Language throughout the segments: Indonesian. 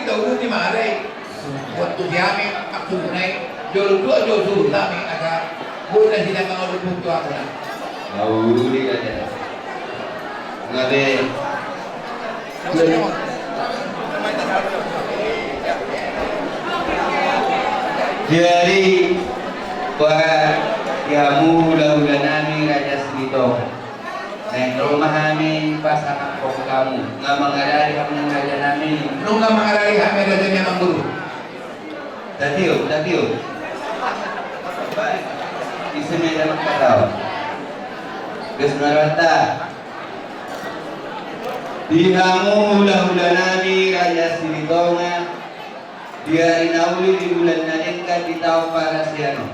kita udah di mana? Waktu kami aku naik jauh tua jauh suruh kami agak boleh tidak mau duduk tua aku. Uli aja. Ngabe. Jadi buat kamu udah nami raja segitu. Neng rumah kami pasangan kok kamu nggak mengadari kamu raja nami. Nung nggak mengadari kami raja memang guru. Tatiyo. Isi medan kataw. Kesnarata. Dihamu hula-hula nami raja silitonga. Dia inauli di bulan nanengka di tahun para siano.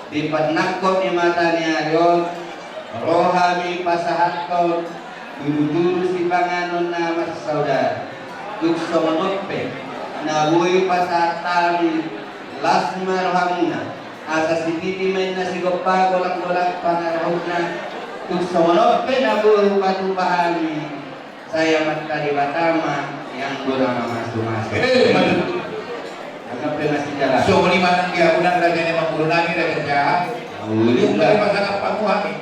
Di penakut ni matanya yon. Rohami pasahat kau. Dulu-dulu si panganon nama saudara. Tukso menope. Nabuhi pasahat tami. Lasma rohamuna. Asa si titi main nasi gopa golak-golak pangarahuna. Tukso menope nabuhi patupahami. Saya matkali batama yang gurama masuk-masuk. Anggap masih jalan. So lima nang dia unang raja memang guru nami raja jahat. Yung dari pasangan pamu kami.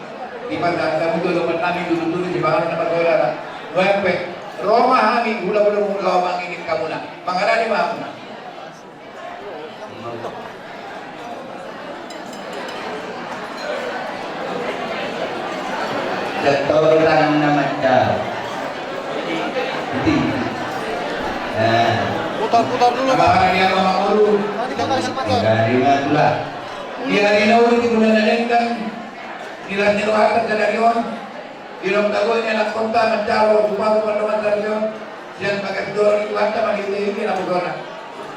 Di pasangan kamu dulu kami dulu di bawah nama saudara. Wepe Roma kami hula-hula mula mangingin kamu na. Pangarani mamu na. Jatuh tanam nama jauh. Putar dulu, Pak. Pangarani yang mama guru. Dari mana? Dia dinauri di bulan nanengkan. Nila niruhatan sa daryon. Ilong tagoy niya ng konta magcawa sumago pa naman sa daryon. Siyang pagkakidoro ni Tuhan naman hindi na magona.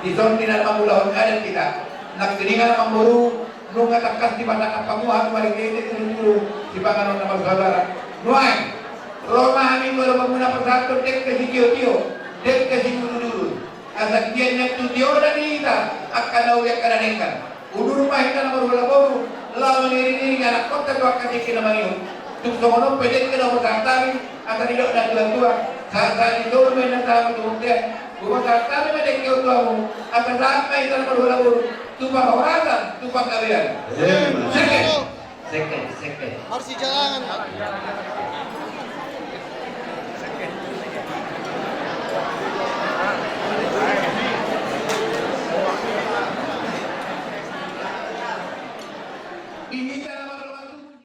Dison din na naman mulahon adan kita. Nagtiningan naman buru. Nung atakas di pasangan pamuhan marigete tinuturo si panganon na magsaudara. Nuay! Roma amin ko naman muna pasato dek kasi tiyo-tiyo. Dek kasi dulu-dulu. Asak dia niya tudiyo na nita. Akan nauyak ka na nengkan. Udur mahita na marula-buru. Lawan ini anak kota tu akan dikira maniu. Tuk somono pedek kena berkatari akan tidak ada tua. Saat itu mana tahu tu dia. Bukan kata pedek kau tahu. Akan sampai dalam berlalu. Tumpah orang, tumpah kalian. Second. Harus jangan. Ini